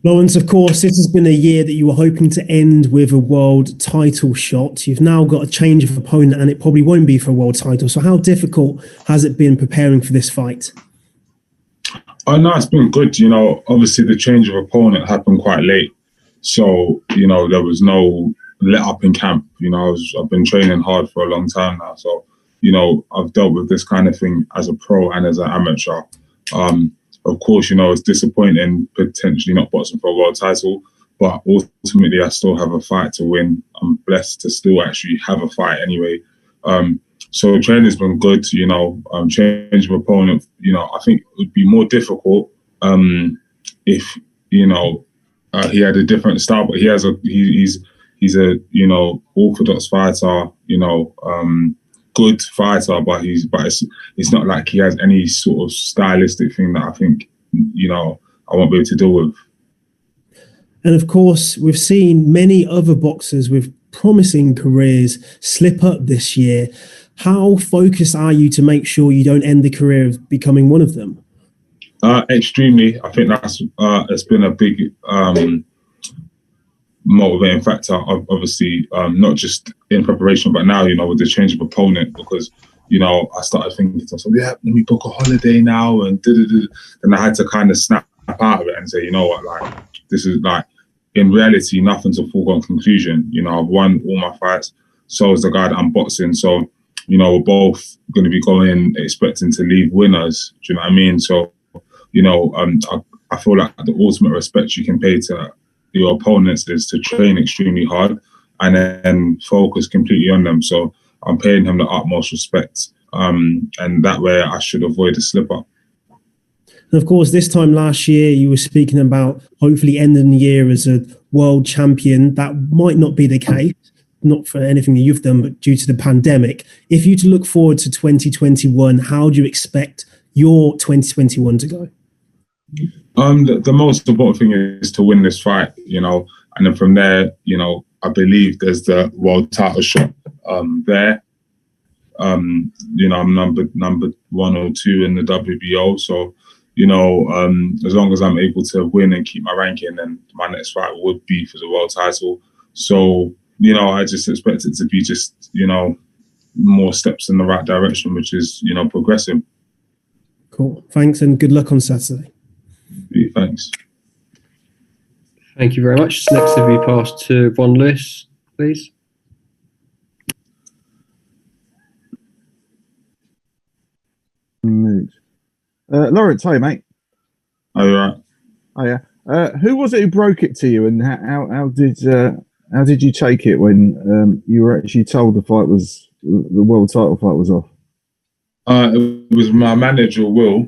Lawrence, of course, this has been a year that you were hoping to end with a world title shot. You've now got a change of opponent, and it probably won't be for a world title. So, how difficult has it been preparing for this fight? Oh no, it's been good. Obviously the change of opponent happened quite late, so there was no let up in camp. I've been training hard for a long time now, so I've dealt with this kind of thing as a pro and as an amateur. Of course, it's disappointing potentially not boxing for a world title, but ultimately I still have a fight to win. I'm blessed to still actually have a fight anyway. So training's been good, change of opponent, I think it would be more difficult if, he had a different style, but he's a orthodox fighter, good fighter, but it's not like he has any sort of stylistic thing that I think, I won't be able to deal with. And of course, we've seen many other boxers with promising careers slip up this year. How focused are you to make sure you don't end the career of becoming one of them? Extremely. I think that's it's been a big motivating factor, obviously, not just in preparation, but now, with the change of opponent, because, I started thinking to myself, yeah, let me book a holiday now, and and I had to kind of snap out of it and say, you know what, like, this is like, in reality, nothing's a foregone conclusion. I've won all my fights, so is the guy that I'm boxing, so, we're both going to be going in expecting to leave winners, do you know what I mean? So, I feel like the ultimate respect you can pay to your opponents is to train extremely hard and then focus completely on them. So I'm paying him the utmost respect, and that way I should avoid a slip up. And of course, this time last year, you were speaking about hopefully ending the year as a world champion. That might not be the case, not for anything that you've done, but due to the pandemic. If you to look forward to 2021, how do you expect your 2021 to go? The most important thing is to win this fight, and then from there, I believe there's the world title shot there. I'm number 1 or 2 in the WBO, so as long as I'm able to win and keep my ranking, then my next fight would be for the world title. So I just expect it to be just more steps in the right direction, which is progressing. Cool. Thanks, and good luck on Saturday. Thanks. Thank you very much. Next to be passed to Von Lewis, please. Lawrence, hi mate. Are you right? Oh yeah. Who was it who broke it to you, and how did you take it when you were actually told the world title fight was off? It was my manager, Will.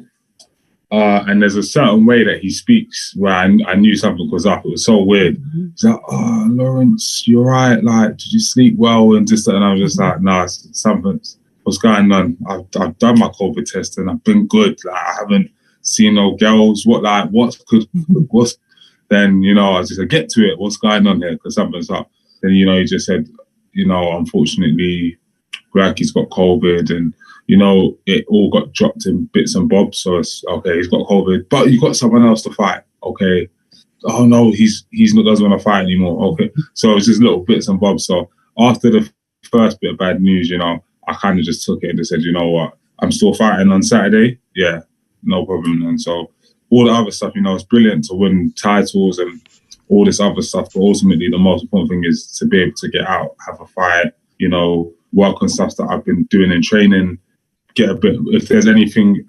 And there's a certain way that he speaks where I knew something was up. It was so weird. He's like, "Oh, Lawrence, you're right. Like, did you sleep well?" And just, and I was just like, "Nah, something. What's going on? I've done my COVID test and I've been good. Like, I haven't seen no girls. What's?" Then I was just like, "Get to it. What's going on here? Because something's up." Then he just said, unfortunately, Graggie's got COVID and. It all got dropped in bits and bobs. So it's okay, he's got COVID, but you got someone else to fight. Okay. Oh no, he's not doesn't want to fight anymore. Okay. So it's just little bits and bobs. So after the first bit of bad news, I kind of just took it and just said, you know what, I'm still fighting on Saturday. Yeah, no problem. And so all the other stuff, it's brilliant to win titles and all this other stuff. But ultimately, the most important thing is to be able to get out, have a fight, work on stuff that I've been doing in training. Get a bit, if there's anything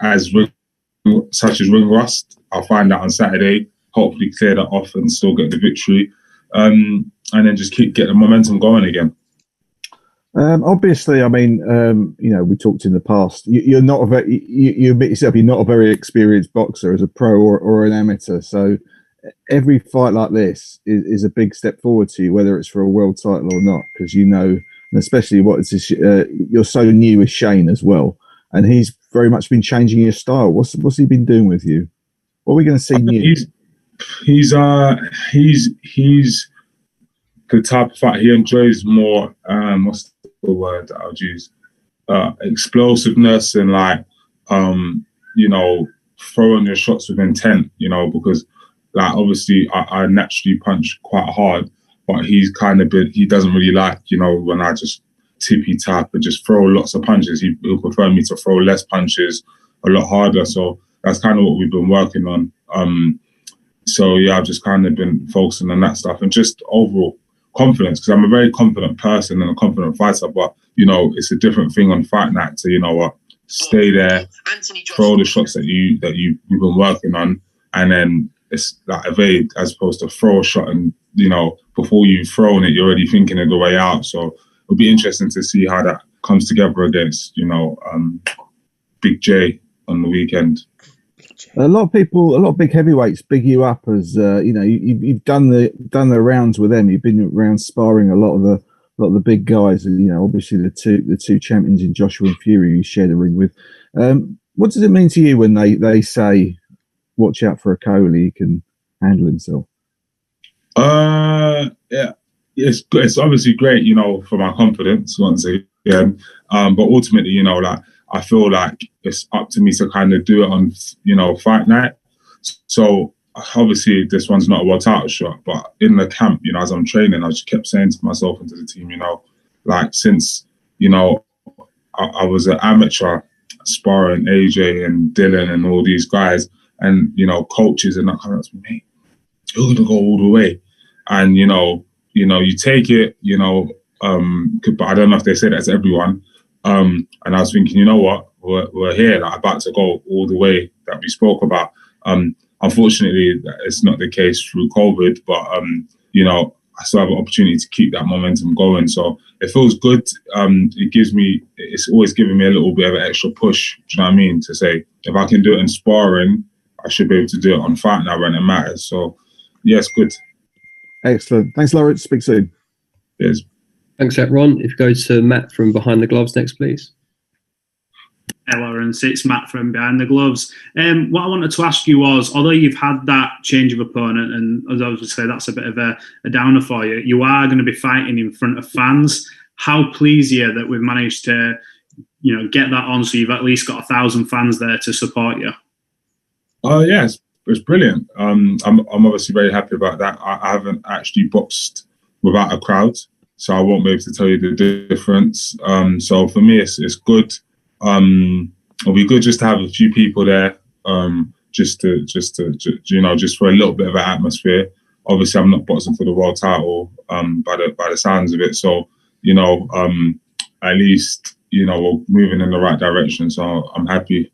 such as ring rust, I'll find out on Saturday, hopefully clear that off and still get the victory, and then just get the momentum going again. Obviously, I mean, we talked in the past, you're not a very, you admit yourself, you're not a very experienced boxer as a pro or an amateur, so every fight like this is a big step forward to you, whether it's for a world title or not, because and especially you're so new with Shane as well. And he's very much been changing your style. What's he been doing with you? What are we going to see new? He's the type of fight he enjoys more. What's the word that I would use? Explosiveness and throwing your shots with intent. Because like obviously I naturally punch quite hard, but he doesn't really like, when I just tippy tap and just throw lots of punches. He'll prefer me to throw less punches, a lot harder. So that's kind of what we've been working on. So yeah, I've just kind of been focusing on that stuff and just overall confidence, because I'm a very confident person and a confident fighter, but it's a different thing on fight night to, stay there, throw the shots that you've been working on, and then it's like evade, as opposed to throw a shot and before you've thrown it, you're already thinking of the way out. So it'll be interesting to see how that comes together against Big J on the weekend. A lot of big heavyweights big you up as you've done the rounds with them. You've been around sparring a lot of the big guys, and obviously the two champions in Joshua and Fury you share the ring with. What does it mean to you when they say, "Watch out for Okolie, he can handle himself"? Yeah, it's obviously great, for my confidence once again. But ultimately, I feel like it's up to me to kind of do it on, fight night. So obviously this one's not a world title shot, but in the camp, as I'm training, I just kept saying to myself and to the team, like since, I was an amateur sparring AJ and Dylan and all these guys and, coaches and that kind of stuff, mate, you're going to go all the way. And, you take it, but I don't know if they say that to everyone. And I was thinking, you know what, we're here, like, about to go all the way that we spoke about. Unfortunately, it's not the case through COVID, but, I still have an opportunity to keep that momentum going. So it feels good. It's always giving me a little bit of an extra push, do you know what I mean? To say, if I can do it in sparring, I should be able to do it on fight now when it matters. So, yeah, it's good. Excellent. Thanks, Lawrence. Speak soon. Cheers. Thanks, Ron. If you go to Matt from Behind the Gloves next, please. Hey, Lawrence, it's Matt from Behind the Gloves. What I wanted to ask you was, although you've had that change of opponent, and as I was going to say, that's a bit of a downer for you, you are going to be fighting in front of fans. How pleased are you that we've managed to, get that on, so you've at least got 1,000 fans there to support you? Yeah, it's brilliant. I'm obviously very happy about that. I haven't actually boxed without a crowd, so I won't be able to tell you the difference. So for me, it's good. It'll be good just to have a few people there, just for a little bit of an atmosphere. Obviously, I'm not boxing for the world title, by the sounds of it. So, at least, we're moving in the right direction. So I'm happy.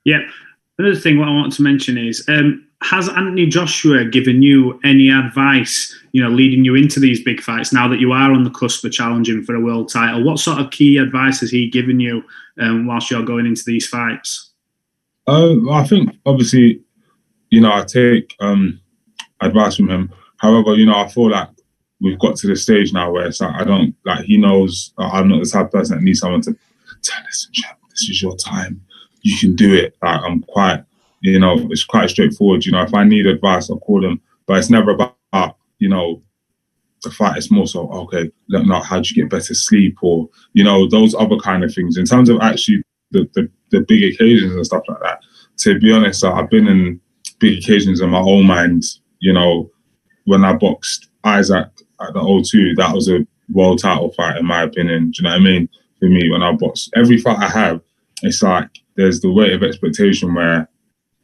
Yeah. Another thing what I want to mention is, has Anthony Joshua given you any advice, leading you into these big fights now that you are on the cusp of challenging for a world title? What sort of key advice has he given you whilst you're going into these fights? I think, obviously, I take advice from him. However, I feel like we've got to the stage now where it's like, he knows I'm not the type of person that needs someone to tell, listen, chap, this is your time. You can do it. Like, I'm quite, it's quite straightforward. If I need advice, I'll call him. But it's never about, the fight. It's more so, okay, let me know how do you get better sleep, or, those other kind of things. In terms of actually the big occasions and stuff like that, to be honest, I've been in big occasions in my own mind. When I boxed Isaac at the O2, that was a world title fight, in my opinion. Do you know what I mean? For me, when I box, every fight I have, it's like there's the weight of expectation where,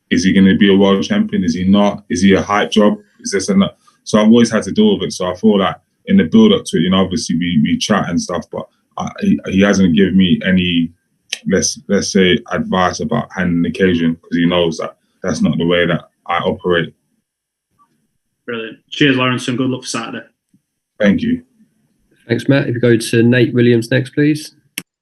is he going to be a world champion? Is he not? Is he a hype job? Is this and that? So I've always had to deal with it. So I feel like in the build up to it, obviously we chat and stuff, but he hasn't given me any, let's say, advice about handling the occasion, because he knows that that's not the way that I operate. Brilliant. Cheers, Lawrence, and good luck for Saturday. Thank you. Thanks, Matt. If you go to Nate Williams next, please.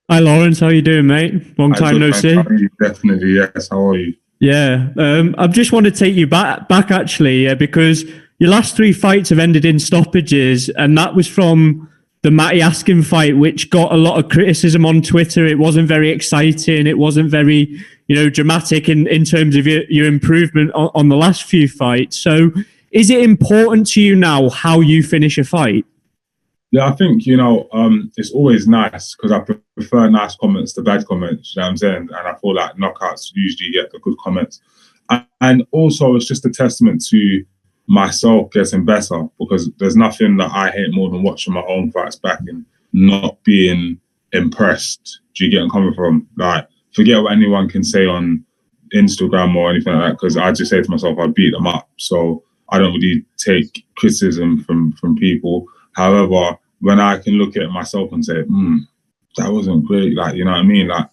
Hi, Lawrence. How you doing, mate? Long time no see. Definitely, yes. How are you? Yeah. I just want to take you back actually, because your last 3 fights have ended in stoppages, and that was from the Matty Askin fight, which got a lot of criticism on Twitter. It wasn't very exciting. It wasn't very, dramatic in terms of your improvement on the last few fights. So is it important to you now how you finish a fight? Yeah, I think, it's always nice, because I prefer nice comments to bad comments, you know what I'm saying? And I feel like knockouts usually get the good comments. And also, it's just a testament to myself getting better, because there's nothing that I hate more than watching my own fights back and not being impressed. Do you get where I'm coming from? Like, forget what anyone can say on Instagram or anything like that, because I just say to myself, I beat them up. So I don't really take criticism from people. However, when I can look at myself and say, that wasn't great, like, you know what I mean? Like,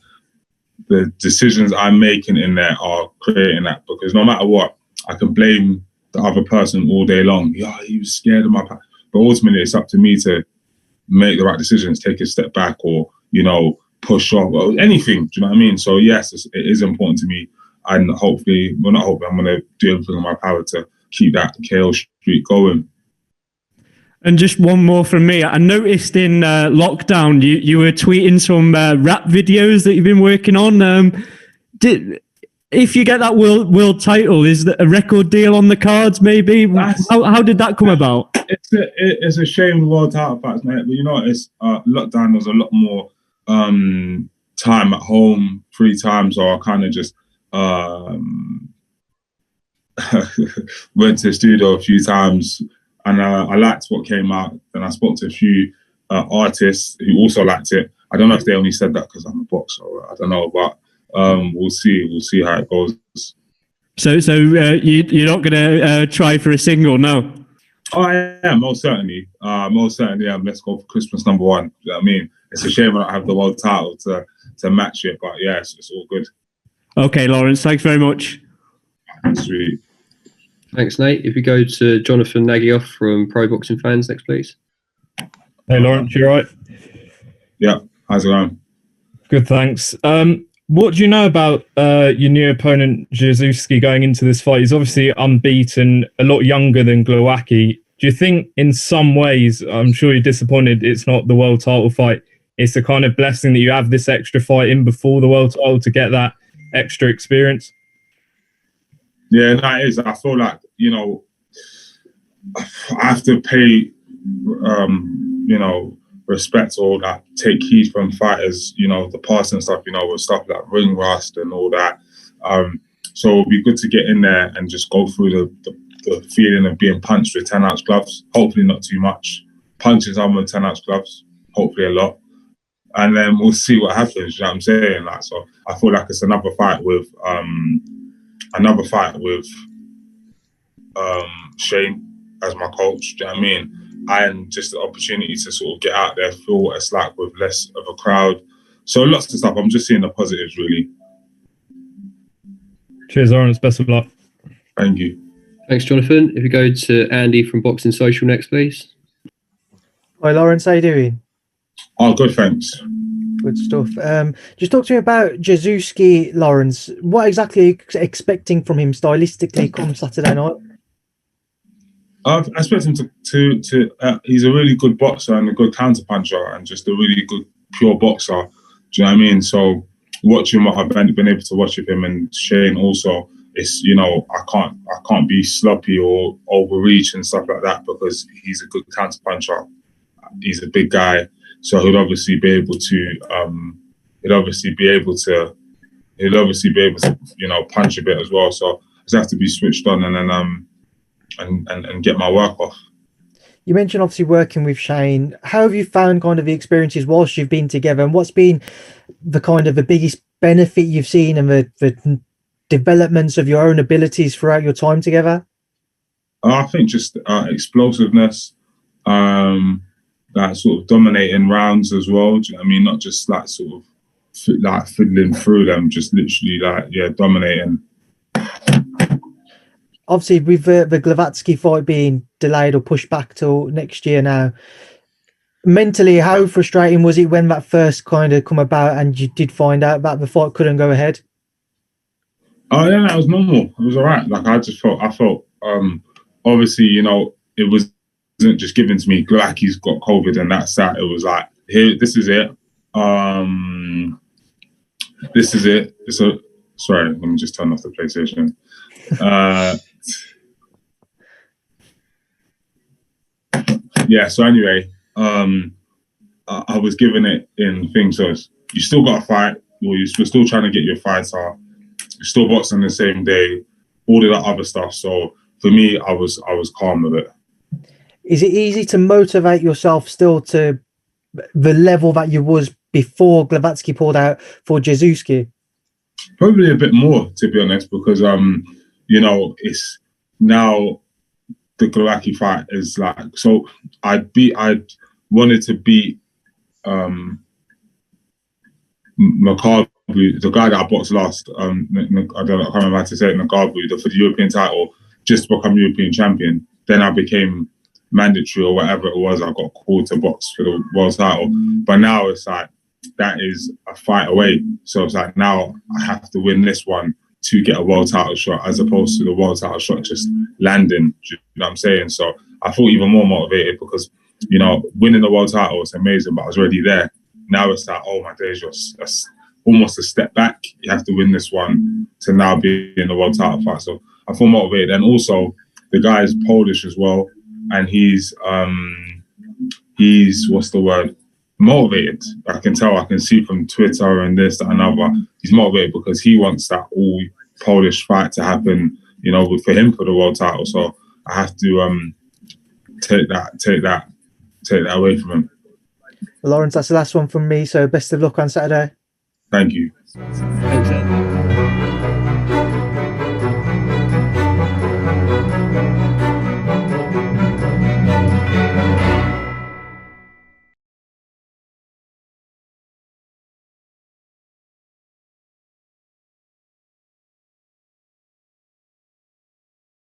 the decisions I'm making in there are creating that, because no matter what, I can blame the other person all day long. Yeah, he was scared of my path. But ultimately, it's up to me to make the right decisions, take a step back, or, you know, push off, or anything. Do you know what I mean? So yes, it is important to me. And hopefully, well, not hopefully, I'm going to do everything in my power to keep that KO streak going. And just one more from me. I noticed in lockdown, you were tweeting some rap videos that you've been working on. If you get that world title, is that a record deal on the cards? Maybe. How did that come about? It's a shame world title fights, mate. But you know, it's lockdown. There's a lot more time at home, free time, so I kind of just went to the studio a few times. And I liked what came out. And I spoke to a few artists who also liked it. I don't know if they only said that because I'm a boxer. I don't know, but we'll see. We'll see how it goes. So you're not going to try for a single, no? Oh, I am, most certainly. Most certainly, let's go for Christmas #1. You know what I mean? It's a shame I don't have the world title to match it, but yeah, it's all good. Okay, Lawrence, thanks very much. Sweet. Thanks, Nate. If we go to Jonathan Nagyoff from Pro Boxing Fans next, please. Hey, Lawrence, you all right? Yeah, how's it going? Good, thanks. What do you know about your new opponent, Jezewski, going into this fight? He's obviously unbeaten, a lot younger than Glowacki. Do you think in some ways, I'm sure you're disappointed it's not the world title fight, it's a kind of blessing that you have this extra fight in before the world title to get that extra experience? Yeah, that is. I feel like, you know, I have to pay, you know, respect or like take heed from fighters, you know, the past and stuff, you know, with stuff like ring rust and all that. So it'd be good to get in there and just go through the feeling of being punched with 10-ounce gloves. Hopefully not too much. Punching someone with 10-ounce gloves, hopefully a lot. And then we'll see what happens, you know what I'm saying? Like, so I feel like it's another fight with Shane as my coach, do you know what I mean? And just the opportunity to sort of get out there, feel what it's like with less of a crowd. So lots of stuff. I'm just seeing the positives, really. Cheers, Lawrence. Best of luck. Thank you. Thanks, Jonathan. If we go to Andy from Boxing Social next, please. Hi, Lawrence. How you doing? Oh, good, thanks. Good stuff. Just talk to me about Jezewski, Lawrence. What exactly are you expecting from him stylistically come Saturday night? I expect him to he's a really good boxer and a good counter puncher and just a really good pure boxer. Do you know what I mean? So watching what I've been able to watch with him and Shane also, it's, you know, I can't be sloppy or overreach and stuff like that because he's a good counter puncher. He's a big guy, so he'll obviously be able to you know, punch a bit as well. So I just have to be switched on and then and get my work off. You mentioned obviously working with Shane. How have you found kind of the experiences whilst you've been together, and what's been the kind of the biggest benefit you've seen and the developments of your own abilities throughout your time together? I think just explosiveness, like sort of dominating rounds as well. Do you know what I mean? Not just like sort of like fiddling through them, just literally like, yeah, dominating. Obviously, with the Glowacki fight being delayed or pushed back till next year now, mentally, how frustrating was it when that first kind of come about and you did find out that the fight couldn't go ahead? Oh yeah, that was normal. It was all right. Like I felt, obviously, you know, it wasn't just given to me. Glowacki's got COVID and that's that. It was like, here, this is it. This is it. Sorry, let me just turn off the PlayStation. Yeah, so anyway, I was given it in things. So you still got to fight. Well, we're still trying to get your fights out. You're still boxing the same day. all of that other stuff. So for me, I was calm with it. Is it easy to motivate yourself still to the level that you was before Glowacki pulled out for Jezewski? Probably a bit more, to be honest, because it's now the Glowacki fight is like, so I wanted to beat Makabu, the guy that I boxed last. I can't remember how to say it, Makabu, for the European title, just to become European champion. Then I became mandatory or whatever it was. I got called to box for the world title. But now it's like, that is a fight away. So it's like, now I have to win this one to get a world title shot, as opposed to the world title shot just landing. You know what I'm saying? So I feel even more motivated because, winning the world title was amazing, but I was already there. Now it's like, oh my days, that's almost a step back. You have to win this one to now be in the world title fight. So I feel motivated. And also, the guy is Polish as well. And he's what's the word? Motivated. I can tell. I can see from Twitter and this, that, and other. He's motivated because he wants that all Polish fight to happen. For him for the world title. So I have to take that away from him. Lawrence, that's the last one from me. So best of luck on Saturday. Thank you. Thanks, Ed.